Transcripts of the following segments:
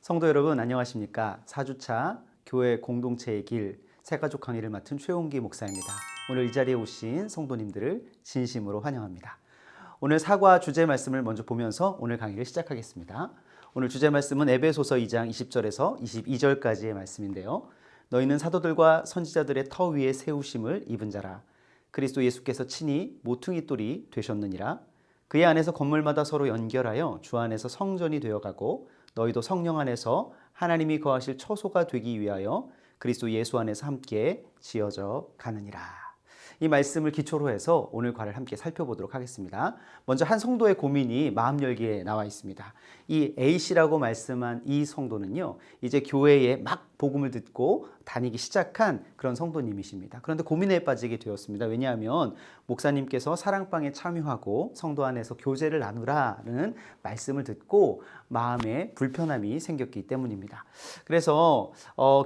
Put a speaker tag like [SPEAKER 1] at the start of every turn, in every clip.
[SPEAKER 1] 성도 여러분 안녕하십니까? 4주차 교회 공동체의 길 새가족 강의를 맡은 최홍기 목사입니다. 오늘 이 자리에 오신 성도님들을 진심으로 환영합니다. 오늘 사과 주제 말씀을 먼저 보면서 오늘 강의를 시작하겠습니다. 오늘 주제 말씀은 에베소서 2장 20절에서 22절까지의 말씀인데요. 너희는 사도들과 선지자들의 터 위에 세우심을 입은 자라. 그리스도 예수께서 친히 모퉁이 돌이 되셨느니라. 그의 안에서 건물마다 서로 연결하여 주 안에서 성전이 되어가고 너희도 성령 안에서 하나님이 거하실 처소가 되기 위하여 그리스도 예수 안에서 함께 지어져 가느니라. 이 말씀을 기초로 해서 오늘 과를 함께 살펴보도록 하겠습니다. 먼저 한 성도의 고민이 마음 열기에 나와 있습니다. 이 A씨라고 말씀한 이 성도는요, 이제 교회에 막 복음을 듣고 다니기 시작한 그런 성도님이십니다. 그런데 고민에 빠지게 되었습니다. 왜냐하면 목사님께서 사랑방에 참여하고 성도 안에서 교제를 나누라는 말씀을 듣고 마음에 불편함이 생겼기 때문입니다. 그래서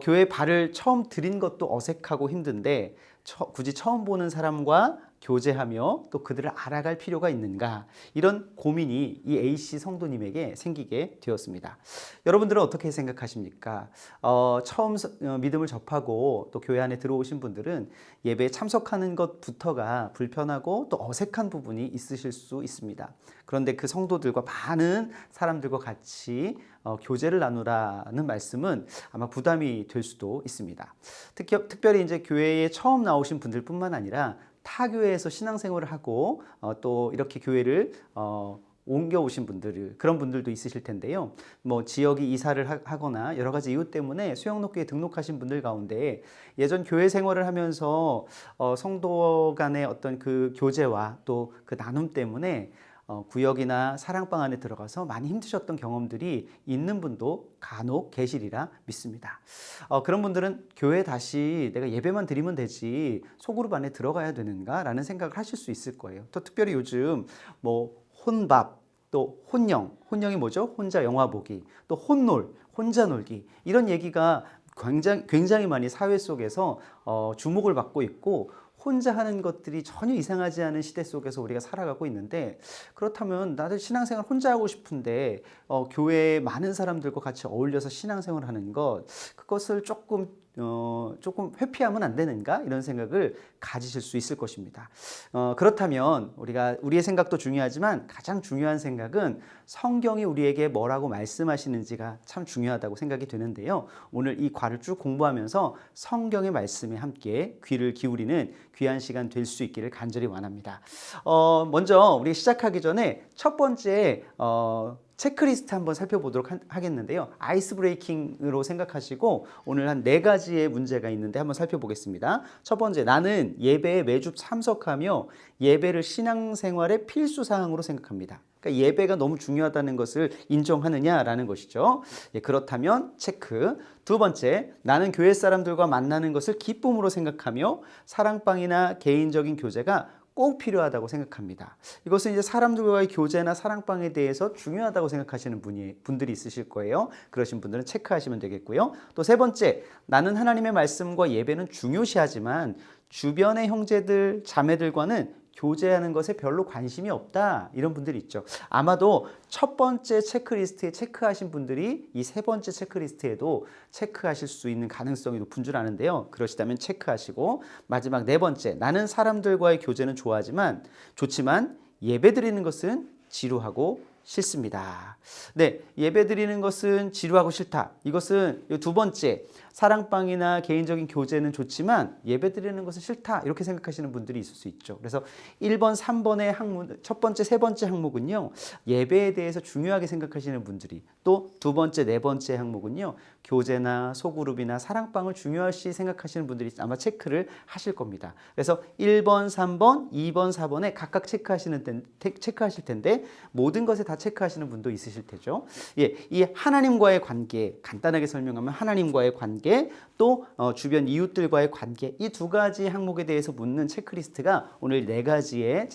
[SPEAKER 1] 교회 발을 처음 들인 것도 어색하고 힘든데 굳이 처음 보는 사람과 교제하며 또 그들을 알아갈 필요가 있는가, 이런 고민이 이 A씨 성도님에게 생기게 되었습니다. 여러분들은 어떻게 생각하십니까? 처음 믿음을 접하고 또 교회 안에 들어오신 분들은 예배에 참석하는 것부터가 불편하고 또 어색한 부분이 있으실 수 있습니다. 그런데 그 성도들과 많은 사람들과 같이 교제를 나누라는 말씀은 아마 부담이 될 수도 있습니다. 특별히 이제 교회에 처음 나오신 분들뿐만 아니라 타 교회에서 신앙생활을 하고 또 이렇게 교회를 옮겨오신 분들, 그런 분들도 있으실 텐데요. 뭐 지역이 이사를 하거나 여러 가지 이유 때문에 수영록교에 등록하신 분들 가운데 예전 교회 생활을 하면서 성도 간의 어떤 그 교제와 또 그 나눔 때문에 구역이나 사랑방 안에 들어가서 많이 힘드셨던 경험들이 있는 분도 간혹 계시리라 믿습니다. 그런 분들은 교회 다시 내가 예배만 드리면 되지 소그룹 안에 들어가야 되는가 라는 생각을 하실 수 있을 거예요. 또 특별히 요즘 뭐 혼밥, 또 혼영이 뭐죠? 혼자 영화 보기, 또 혼놀, 혼자 놀기, 이런 얘기가 굉장히 많이 사회 속에서 주목을 받고 있고, 혼자 하는 것들이 전혀 이상하지 않은 시대 속에서 우리가 살아가고 있는데, 그렇다면 나도 신앙생활 혼자 하고 싶은데 교회에 많은 사람들과 같이 어울려서 신앙생활을 하는 그것을 조금 회피하면 안 되는가, 이런 생각을 가지실 수 있을 것입니다. 그렇다면 우리의 생각도 중요하지만 가장 중요한 생각은 성경이 우리에게 뭐라고 말씀하시는지가 참 중요하다고 생각이 되는데요. 오늘 이 과를 쭉 공부하면서 성경의 말씀에 함께 귀를 기울이는 귀한 시간 될 수 있기를 간절히 원합니다. 먼저 우리 시작하기 전에 첫 번째 체크리스트 한번 살펴보도록 하겠는데요. 아이스 브레이킹으로 생각하시고 오늘 한 4가지의 문제가 있는데 한번 살펴보겠습니다. 첫 번째, 나는 예배에 매주 참석하며 예배를 신앙생활의 필수 사항으로 생각합니다. 그러니까 예배가 너무 중요하다는 것을 인정하느냐라는 것이죠. 그렇다면 체크. 두 번째, 나는 교회 사람들과 만나는 것을 기쁨으로 생각하며 사랑방이나 개인적인 교제가 꼭 필요하다고 생각합니다. 이것은 이제 사람들과의 교제나 사랑방에 대해서 중요하다고 생각하시는 분들이 있으실 거예요. 그러신 분들은 체크하시면 되겠고요. 또 세 번째, 나는 하나님의 말씀과 예배는 중요시하지만 주변의 형제들, 자매들과는 교제하는 것에 별로 관심이 없다, 이런 분들이 있죠. 아마도 첫 번째 체크리스트에 체크하신 분들이 이 세 번째 체크리스트에도 체크하실 수 있는 가능성이 높은 줄 아는데요. 그러시다면 체크하시고, 마지막 4번째, 나는 사람들과의 교제는 좋지만 예배 드리는 것은 지루하고 싫습니다. 네, 예배 드리는 것은 지루하고 싫다. 이것은 두 번째, 사랑방이나 개인적인 교제는 좋지만 예배 드리는 것은 싫다, 이렇게 생각하시는 분들이 있을 수 있죠. 그래서 1번, 3번의 항목, 첫 번째, 세 번째 항목은요, 예배에 대해서 중요하게 생각하시는 분들이, 또 두 번째, 네 번째 항목은요, 교제나 소그룹이나 사랑방을 중요시 생각하시는 분들이 아마 체크를 하실 겁니다. 그래서 1번, 3번, 2번, 4번에 각각 체크하실 텐데 모든 것에 다 체크하시는 분도 있으실 테죠. 이 하나님과의 관계, 간단하게 설명하면 하나님과의 관계, 또 주변 이웃들과의 관계, 이 2가지 항목에 대해서 묻는 체크리스트가 오늘 4가지의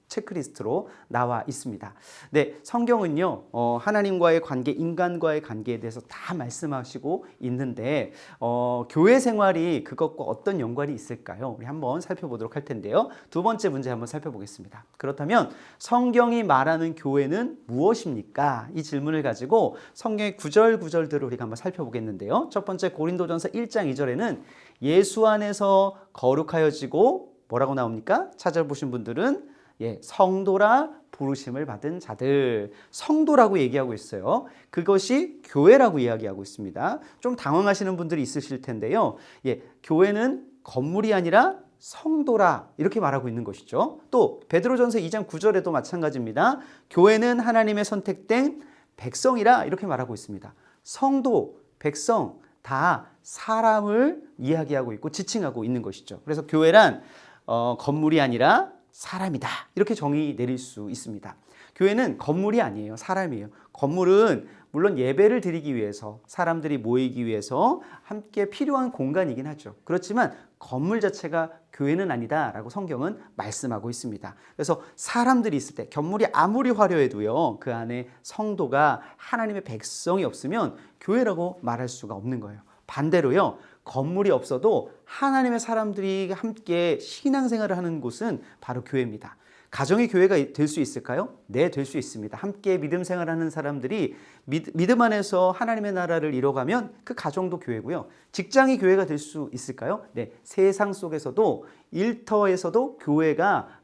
[SPEAKER 1] 체크리스트로 나와 있습니다. 네, 성경은요, 하나님과의 관계, 인간과의 관계에 대해서 다 말씀하시고 있는데, 교회 생활이 그것과 어떤 연관이 있을까요? 우리 한번 살펴보도록 할 텐데요. 두 번째 문제 한번 살펴보겠습니다. 그렇다면 성경이 말하는 교회는 무엇입니까? 이 질문을 가지고 성경의 구절구절들을 우리가 한번 살펴보겠는데요. 첫 번째 고린도전서 1장 2절에는 예수 안에서 거룩하여지고 뭐라고 나옵니까? 찾아보신 분들은 성도라 부르심을 받은 자들, 성도라고 얘기하고 있어요. 그것이 교회라고 이야기하고 있습니다. 좀 당황하시는 분들이 있으실 텐데요. 교회는 건물이 아니라 성도라 이렇게 말하고 있는 것이죠. 또 베드로전서 2장 9절에도 마찬가지입니다. 교회는 하나님의 선택된 백성이라 이렇게 말하고 있습니다. 성도, 백성 다 사람을 이야기하고 있고 지칭하고 있는 것이죠. 그래서 교회란 건물이 아니라 사람이다 이렇게 정의 내릴 수 있습니다. 교회는 건물이 아니에요. 사람이에요. 건물은 물론 예배를 드리기 위해서 사람들이 모이기 위해서 함께 필요한 공간이긴 하죠. 그렇지만 건물 자체가 교회는 아니다라고 성경은 말씀하고 있습니다. 그래서 사람들이 있을 때 건물이 아무리 화려해도요, 그 안에 성도가 하나님의 백성이 없으면 교회라고 말할 수가 없는 거예요. 반대로요, 건물이 없어도 하나님의 사람들이 함께 신앙생활을 하는 곳은 바로 교회입니다. 가정이 교회가 될 수 있을까요? 네, 될 수 있습니다. 함께 믿음 생활하는 사람들이 믿음 안에서 하나님의 나라를 이뤄가면 그 가정도 교회고요. 직장이 교회가 될 수 있을까요? 네, 세상 속에서도 일터에서도 교회가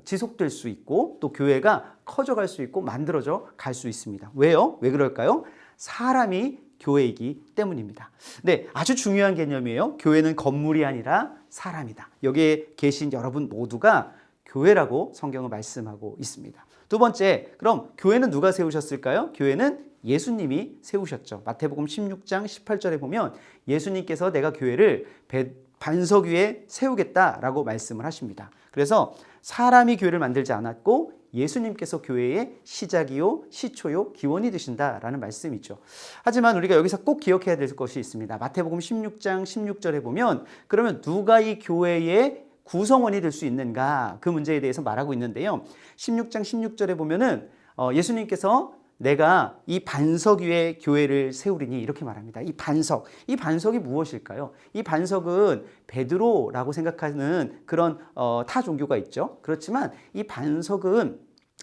[SPEAKER 1] 지속될 수 있고 또 교회가 커져갈 수 있고 만들어져 갈 수 있습니다. 왜요? 왜 그럴까요? 사람이 교회이기 때문입니다. 네, 아주 중요한 개념이에요. 교회는 건물이 아니라 사람이다. 여기에 계신 여러분 모두가 교회라고 성경은 말씀하고 있습니다. 두 번째, 그럼 교회는 누가 세우셨을까요? 교회는 예수님이 세우셨죠. 마태복음 16장 18절에 보면 예수님께서 내가 교회를 반석 위에 세우겠다라고 말씀을 하십니다. 그래서 사람이 교회를 만들지 않았고 예수님께서 교회의 시작이요, 시초요, 기원이 되신다라는 말씀이죠. 하지만 우리가 여기서 꼭 기억해야 될 것이 있습니다. 마태복음 16장 16절에 보면 그러면 누가 이 교회의 구성원이 될 수 있는가? 그 문제에 대해서 말하고 있는데요. 16장 16절에 보면은 예수님께서 내가 이 반석 위에 교회를 세우리니 이렇게 말합니다. 이 반석이 무엇일까요? 이 반석은 베드로라고 생각하는 그런 타 종교가 있죠. 그렇지만 이 반석은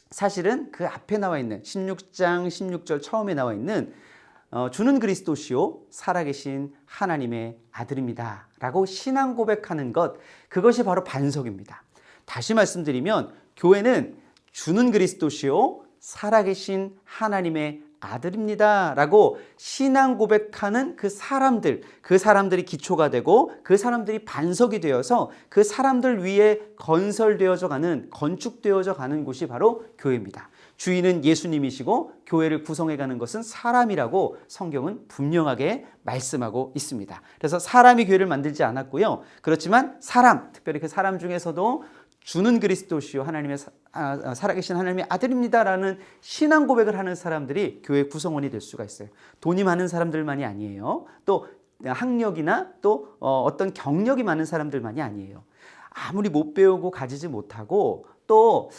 [SPEAKER 1] 사실은 그 앞에 나와 있는 16장 16절 처음에 나와 있는 주는 그리스도시요 살아계신 하나님의 아들입니다 라고 신앙 고백하는 것, 그것이 바로 반석입니다. 다시 말씀드리면 교회는 주는 그리스도시요 살아계신 하나님의 아들입니다 라고 신앙 고백하는 그 사람들이 기초가 되고 그 사람들이 반석이 되어서 그 사람들 위에 건설되어져 가는, 건축되어져 가는 곳이 바로 교회입니다. 주인은 예수님이시고 교회를 구성해가는 것은 사람이라고 성경은 분명하게 말씀하고 있습니다. 그래서 사람이 교회를 만들지 않았고요. 그렇지만 특별히 그 사람 중에서도 주는 그리스도시요 하나님의 살아계신 하나님의 아들입니다라는 신앙 고백을 하는 사람들이 교회 구성원이 될 수가 있어요. 돈이 많은 사람들만이 아니에요. 또 학력이나 또 어떤 경력이 많은 사람들만이 아니에요. 아무리 못 배우고 가지지 못하고 또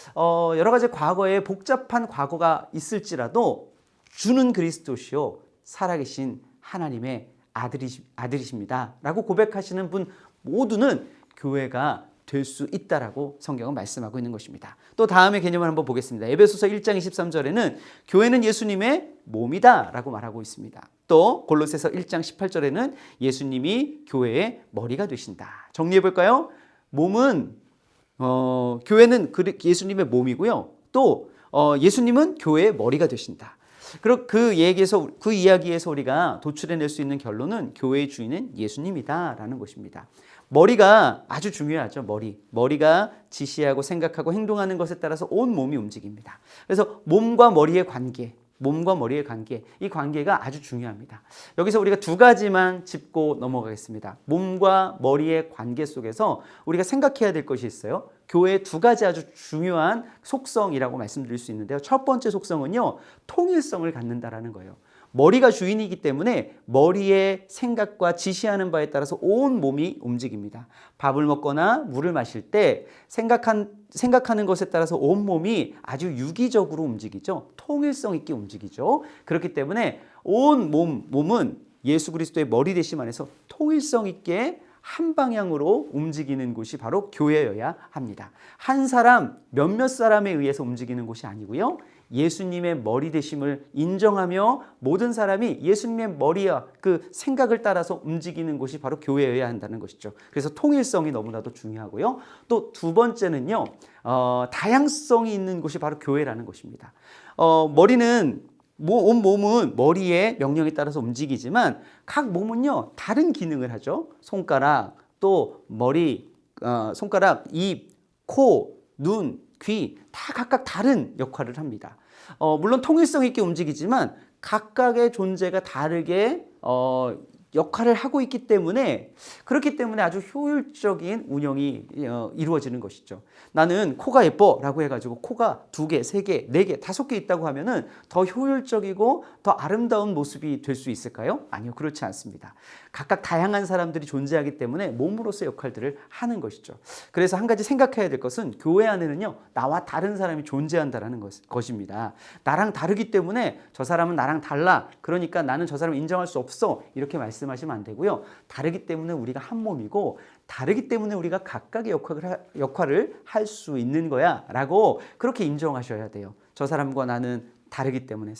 [SPEAKER 1] 여러 가지 과거에 복잡한 과거가 있을지라도 주는 그리스도시요 살아계신 하나님의 아들이십니다 라고 고백하시는 분 모두는 교회가 될 수 있다라고 성경은 말씀하고 있는 것입니다. 또 다음의 개념을 한번 보겠습니다. 에베소서 1장 23절에는 교회는 예수님의 몸이다 라고 말하고 있습니다. 또 골로새서 1장 18절에는 예수님이 교회의 머리가 되신다. 정리해 볼까요? 교회는 예수님의 몸이고요. 또 예수님은 교회의 머리가 되신다. 그리고 그 이야기에서 우리가 도출해낼 수 있는 결론은 교회의 주인은 예수님이다라는 것입니다. 머리가 아주 중요하죠. 머리가 지시하고 생각하고 행동하는 것에 따라서 온 몸이 움직입니다. 그래서 몸과 머리의 관계, 이 관계가 아주 중요합니다. 여기서 우리가 두 가지만 짚고 넘어가겠습니다. 몸과 머리의 관계 속에서 우리가 생각해야 될 것이 있어요. 교회의 두 가지 아주 중요한 속성이라고 말씀드릴 수 있는데요. 첫 번째 속성은요, 통일성을 갖는다라는 거예요. 머리가 주인이기 때문에 머리의 생각과 지시하는 바에 따라서 온 몸이 움직입니다. 밥을 먹거나 물을 마실 때 생각하는 것에 따라서 온 몸이 아주 유기적으로 움직이죠. 통일성 있게 움직이죠. 그렇기 때문에 온 몸은 예수 그리스도의 머리 되심 안에서 통일성 있게 한 방향으로 움직이는 곳이 바로 교회여야 합니다. 한 사람, 몇몇 사람에 의해서 움직이는 곳이 아니고요. 예수님의 머리 되심을 인정하며 모든 사람이 예수님의 머리와 그 생각을 따라서 움직이는 곳이 바로 교회여야 한다는 것이죠. 그래서 통일성이 너무나도 중요하고요. 또 두 번째는요, 다양성이 있는 곳이 바로 교회라는 것입니다. 머리는 온 몸은 머리의 명령에 따라서 움직이지만 각 몸은요 다른 기능을 하죠. 손가락, 또 머리, 손가락, 입, 코, 눈, 귀 다 각각 다른 역할을 합니다. 물론 통일성 있게 움직이지만 각각의 존재가 다르게 역할을 하고 있기 때문에 그렇기 때문에 아주 효율적인 운영이 이루어지는 것이죠. 나는 코가 예뻐 라고 해가지고 코가 2개, 3개, 4개, 5개 있다고 하면은 더 효율적이고 더 아름다운 모습이 될 수 있을까요? 아니요, 그렇지 않습니다. 각각 다양한 사람들이 존재하기 때문에 몸으로서 역할들을 하는 것이죠. 그래서 한 가지 생각해야 될 것은 교회 안에는요 나와 다른 사람이 존재한다는 것입니다. 나랑 다르기 때문에 저 사람은 나랑 달라, 그러니까 나는 저 사람을 인정할 수 없어, 이렇게 말씀하시면 안 되고요. 다르기 때문에 우리가 한 몸이고 다르기 때문에 우리가 각각의 역할을 할 수 있는 거야 라고 그렇게 인정하셔야 돼요. 저 사람과 나는 다르기 때문에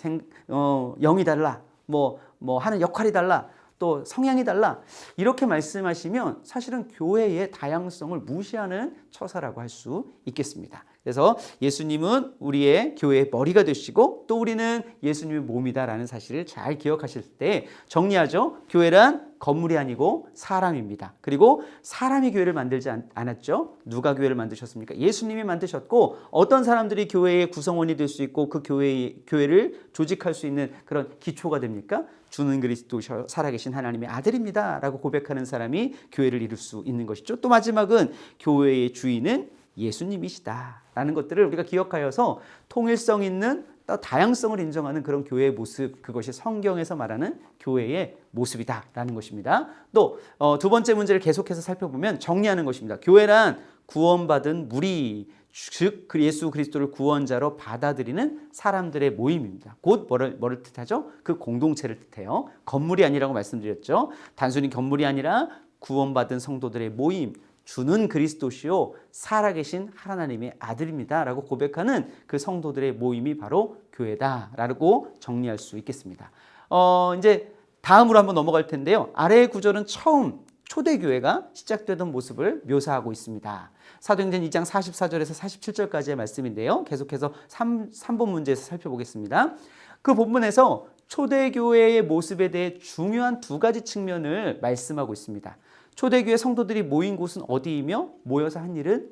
[SPEAKER 1] 영이 달라, 뭐 하는 역할이 달라, 또 성향이 달라, 이렇게 말씀하시면 사실은 교회의 다양성을 무시하는 처사라고 할 수 있겠습니다. 그래서 예수님은 우리의 교회의 머리가 되시고 또 우리는 예수님의 몸이다라는 사실을 잘 기억하실 때 정리하죠. 교회란 건물이 아니고 사람입니다. 그리고 사람이 교회를 만들지 않았죠. 누가 교회를 만드셨습니까? 예수님이 만드셨고 어떤 사람들이 교회의 구성원이 될 수 있고 그 교회를 조직할 수 있는 그런 기초가 됩니까? 주는 그리스도 살아계신 하나님의 아들입니다 라고 고백하는 사람이 교회를 이룰 수 있는 것이죠. 또 마지막은 교회의 주인은 예수님이시다 라는 것들을 우리가 기억하여서 통일성 있는 다양성을 인정하는 그런 교회의 모습, 그것이 성경에서 말하는 교회의 모습이다 라는 것입니다. 또 두 번째 문제를 계속해서 살펴보면 정리하는 것입니다. 교회란 구원받은 무리, 즉 예수 그리스도를 구원자로 받아들이는 사람들의 모임입니다. 곧 뭐를 뜻하죠? 그 공동체를 뜻해요. 건물이 아니라고 말씀드렸죠. 단순히 건물이 아니라 구원받은 성도들의 모임, 주는 그리스도시요 살아계신 하나님의 아들입니다 라고 고백하는 그 성도들의 모임이 바로 교회다라고 정리할 수 있겠습니다. 이제 다음으로 한번 넘어갈 텐데요. 아래의 구절은 처음 초대교회가 시작되던 모습을 묘사하고 있습니다. 사도행전 2장 44절에서 47절까지의 말씀인데요. 계속해서 3번 문제에서 살펴보겠습니다. 그 본문에서 초대교회의 모습에 대해 중요한 2가지 측면을 말씀하고 있습니다. 초대교회 성도들이 모인 곳은 어디이며 모여서 한 일은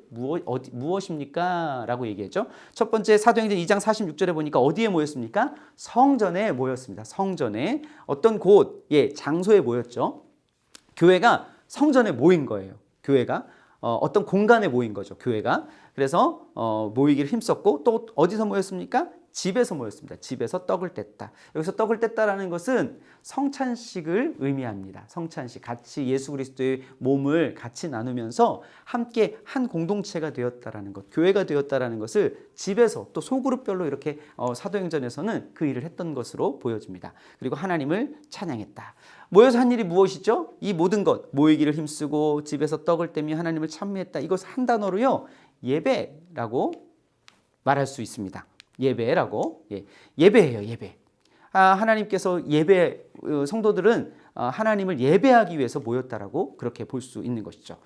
[SPEAKER 1] 무엇입니까? 라고 얘기했죠. 첫 번째 사도행전 2장 46절에 보니까 어디에 모였습니까? 성전에 모였습니다. 성전에 어떤 곳, 장소에 모였죠. 교회가 성전에 모인 거예요. 교회가 어떤 공간에 모인 거죠. 교회가. 그래서 모이기를 힘썼고 또 어디서 모였습니까? 집에서 모였습니다. 집에서 떡을 뗐다. 여기서 떡을 뗐다라는 것은 성찬식을 의미합니다. 성찬식, 같이 예수 그리스도의 몸을 같이 나누면서 함께 한 공동체가 되었다라는 것, 교회가 되었다라는 것을 집에서 또 소그룹별로 이렇게 사도행전에서는 그 일을 했던 것으로 보여집니다. 그리고 하나님을 찬양했다. 모여서 한 일이 무엇이죠? 이 모든 것, 모이기를 힘쓰고 집에서 떡을 떼며 하나님을 찬미했다. 이것 한 단어로요, 예배라고 말할 수 있습니다. 예배라고. 예배예요, 예배. 하나님께서 성도들은 하나님을 예배하기 위해서 모였다라고 그렇게 볼 수 있는 것이죠.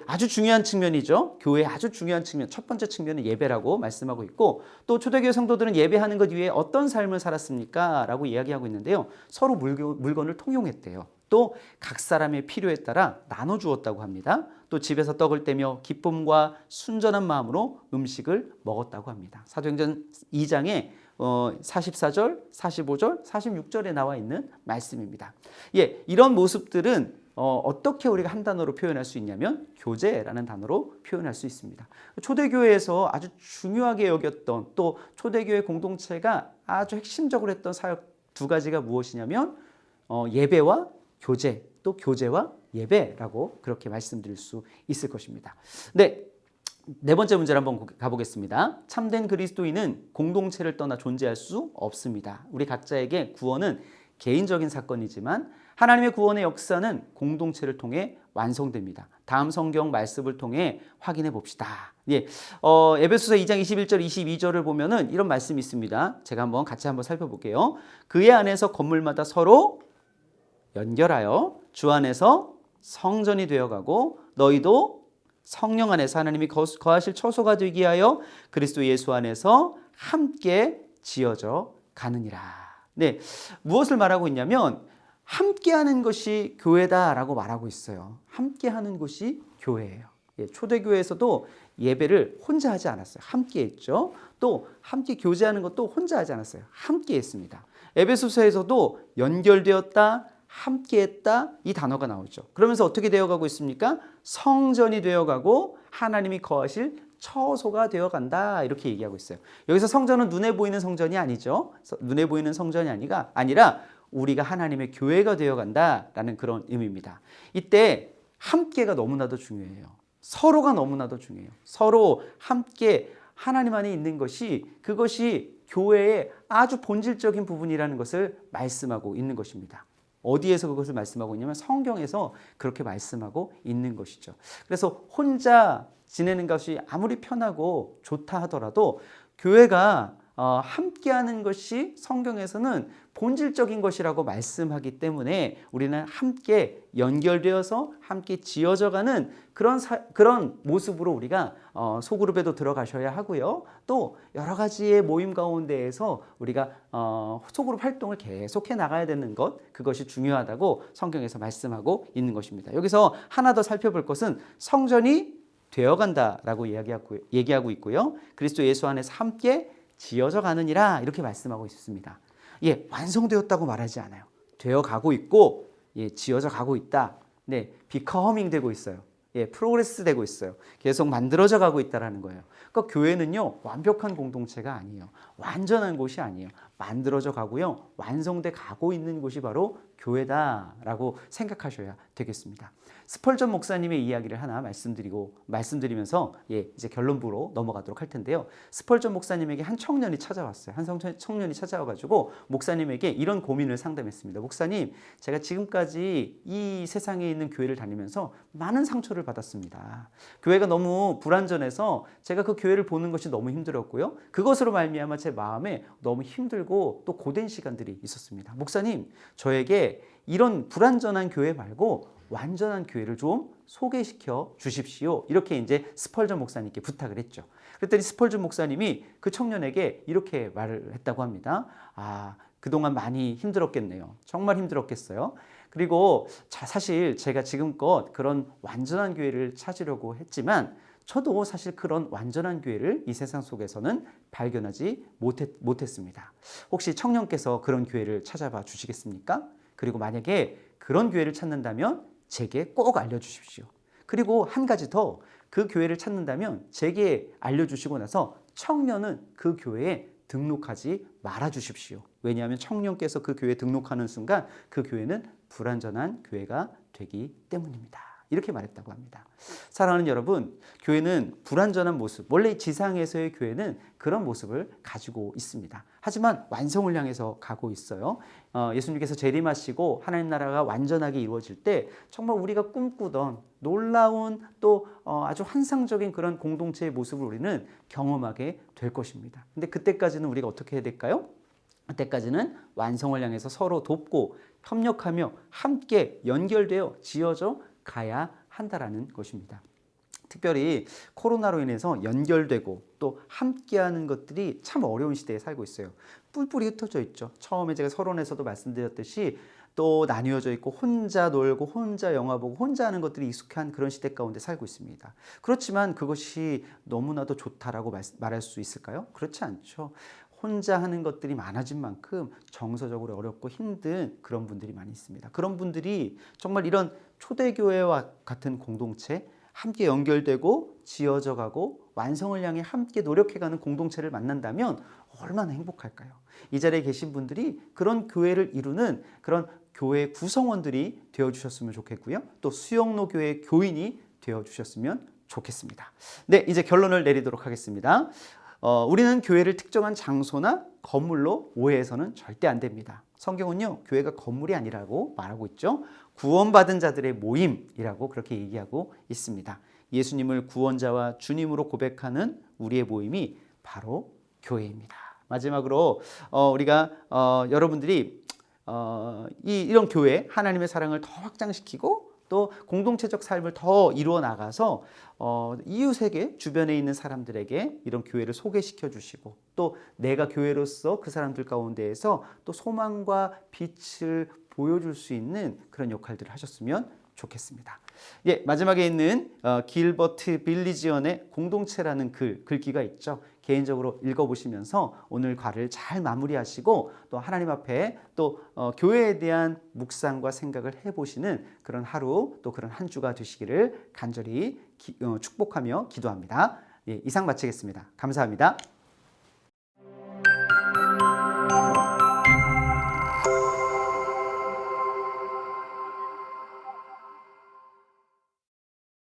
[SPEAKER 1] 아주 중요한 측면이죠. 교회의 아주 중요한 측면. 첫 번째 측면은 예배라고 말씀하고 있고 또 초대교회 성도들은 예배하는 것 위에 어떤 삶을 살았습니까? 라고 이야기하고 있는데요. 서로 물건을 통용했대요. 또 각 사람의 필요에 따라 나눠주었다고 합니다. 또 집에서 떡을 떼며 기쁨과 순전한 마음으로 음식을 먹었다고 합니다. 사도행전 2장에 44절, 45절, 46절에 나와 있는 말씀입니다. 이런 모습들은 어떻게 우리가 한 단어로 표현할 수 있냐면 교제라는 단어로 표현할 수 있습니다. 초대교회에서 아주 중요하게 여겼던 또 초대교회 공동체가 아주 핵심적으로 했던 사역 두 가지가 무엇이냐면 예배와 교제, 또 교제와 예배라고 그렇게 말씀드릴 수 있을 것입니다. 네, 네 번째 문제를 한번 가보겠습니다. 참된 그리스도인은 공동체를 떠나 존재할 수 없습니다. 우리 각자에게 구원은 개인적인 사건이지만 하나님의 구원의 역사는 공동체를 통해 완성됩니다. 다음 성경 말씀을 통해 확인해 봅시다. 예, 에베소서 2장 21절 22절을 보면은 이런 말씀이 있습니다. 제가 같이 한번 살펴볼게요. 그의 안에서 건물마다 서로 연결하여 주 안에서 성전이 되어가고 너희도 성령 안에서 하나님이 거하실 처소가 되기 위하여 그리스도 예수 안에서 함께 지어져 가느니라. 네, 무엇을 말하고 있냐면 함께하는 것이 교회다라고 말하고 있어요. 함께하는 것이 교회예요. 예, 초대교회에서도 예배를 혼자 하지 않았어요. 함께 했죠. 또 함께 교제하는 것도 혼자 하지 않았어요. 함께 했습니다. 에베소서에서도 연결되었다, 함께했다 이 단어가 나오죠. 그러면서 어떻게 되어가고 있습니까? 성전이 되어가고 하나님이 거하실 처소가 되어간다 이렇게 얘기하고 있어요. 여기서 성전은 눈에 보이는 성전이 아니죠. 눈에 보이는 성전이 아니라 우리가 하나님의 교회가 되어간다라는 그런 의미입니다. 이때 함께가 너무나도 중요해요. 서로가 너무나도 중요해요. 서로 함께 하나님 안에 있는 그것이 교회의 아주 본질적인 부분이라는 것을 말씀하고 있는 것입니다. 어디에서 그것을 말씀하고 있냐면 성경에서 그렇게 말씀하고 있는 것이죠. 그래서 혼자 지내는 것이 아무리 편하고 좋다 하더라도 교회가 함께하는 것이 성경에서는 본질적인 것이라고 말씀하기 때문에 우리는 함께 연결되어서 함께 지어져가는 그런 모습으로 우리가 소그룹에도 들어가셔야 하고요. 또 여러 가지의 모임 가운데에서 우리가 소그룹 활동을 계속해 나가야 되는 그것이 중요하다고 성경에서 말씀하고 있는 것입니다. 여기서 하나 더 살펴볼 것은 성전이 되어간다라고 얘기하고 있고요. 그리스도 예수 안에서 함께 지어져 가느니라 이렇게 말씀하고 있습니다. 예, 완성되었다고 말하지 않아요. 되어가고 있고, 예, 지어져 가고 있다. 네, becoming 되고 있어요. 예, 프로그레스 되고 있어요. 계속 만들어져 가고 있다라는 거예요. 그러니까 교회는요, 완벽한 공동체가 아니에요. 완전한 곳이 아니에요. 만들어져 가고요, 완성돼 가고 있는 곳이 바로 교회다라고 생각하셔야 되겠습니다. 스펄전 목사님의 이야기를 하나 말씀드리면서 이제 결론부로 넘어가도록 할 텐데요. 스펄전 목사님에게 한 청년이 찾아왔어요. 한 청년이 찾아와가지고 목사님에게 이런 고민을 상담했습니다. 목사님, 제가 지금까지 이 세상에 있는 교회를 다니면서 많은 상처를 받았습니다. 교회가 너무 불완전해서 제가 그 교회를 보는 것이 너무 힘들었고요. 그것으로 말미암아 제 마음에 너무 힘들고 또 고된 시간들이 있었습니다. 목사님, 저에게 이런 불완전한 교회 말고 완전한 교회를 좀 소개시켜 주십시오. 이렇게 이제 스펄전 목사님께 부탁을 했죠. 그랬더니 스펄전 목사님이 그 청년에게 이렇게 말을 했다고 합니다. 그동안 많이 힘들었겠네요. 정말 힘들었겠어요. 그리고 사실 제가 지금껏 그런 완전한 교회를 찾으려고 했지만 저도 사실 그런 완전한 교회를 이 세상 속에서는 발견하지 못했습니다. 혹시 청년께서 그런 교회를 찾아봐 주시겠습니까? 그리고 만약에 그런 교회를 찾는다면 제게 꼭 알려주십시오. 그리고 한 가지 더, 그 교회를 찾는다면 제게 알려주시고 나서 청년은 그 교회에 등록하지 말아 주십시오. 왜냐하면 청년께서 그 교회에 등록하는 순간 그 교회는 불완전한 교회가 되기 때문입니다. 이렇게 말했다고 합니다. 사랑하는 여러분, 교회는 불완전한 모습, 원래 지상에서의 교회는 그런 모습을 가지고 있습니다. 하지만 완성을 향해서 가고 있어요. 예수님께서 재림하시고 하나님 나라가 완전하게 이루어질 때 정말 우리가 꿈꾸던 놀라운 또 아주 환상적인 그런 공동체의 모습을 우리는 경험하게 될 것입니다. 근데 그때까지는 우리가 어떻게 해야 될까요? 그때까지는 완성을 향해서 서로 돕고 협력하며 함께 연결되어 지어져 가야 한다라는 것입니다. 특별히 코로나로 인해서 연결되고 또 함께하는 것들이 참 어려운 시대에 살고 있어요. 뿔뿔이 흩어져 있죠. 처음에 제가 서론에서도 말씀드렸듯이 또 나뉘어져 있고 혼자 놀고 혼자 영화 보고 혼자 하는 것들이 익숙한 그런 시대 가운데 살고 있습니다. 그렇지만 그것이 너무나도 좋다라고 말할 수 있을까요? 그렇지 않죠. 혼자 하는 것들이 많아진 만큼 정서적으로 어렵고 힘든 그런 분들이 많이 있습니다. 그런 분들이 정말 이런 초대교회와 같은 공동체, 함께 연결되고 지어져 가고 완성을 향해 함께 노력해가는 공동체를 만난다면 얼마나 행복할까요? 이 자리에 계신 분들이 그런 교회를 이루는 그런 교회 구성원들이 되어주셨으면 좋겠고요. 또 수영로 교회 교인이 되어주셨으면 좋겠습니다. 네, 이제 결론을 내리도록 하겠습니다. 우리는 교회를 특정한 장소나 건물로 오해해서는 절대 안 됩니다. 성경은요, 교회가 건물이 아니라고 말하고 있죠. 구원받은 자들의 모임이라고 그렇게 얘기하고 있습니다. 예수님을 구원자와 주님으로 고백하는 우리의 모임이 바로 교회입니다. 마지막으로 우리가 여러분들이 이런 교회, 하나님의 사랑을 더 확장시키고 또 공동체적 삶을 더 이루어 나가서 이웃에게, 주변에 있는 사람들에게 이런 교회를 소개시켜 주시고 또 내가 교회로서 그 사람들 가운데에서 또 소망과 빛을 보여줄 수 있는 그런 역할들을 하셨으면 좋겠습니다. 예, 마지막에 있는 길버트 빌리지언의 공동체라는 글귀가 있죠. 개인적으로 읽어보시면서 오늘 과를 잘 마무리하시고 또 하나님 앞에 또 교회에 대한 묵상과 생각을 해보시는 그런 하루 또 그런 한 주가 되시기를 간절히 축복하며 기도합니다. 예, 이상 마치겠습니다. 감사합니다.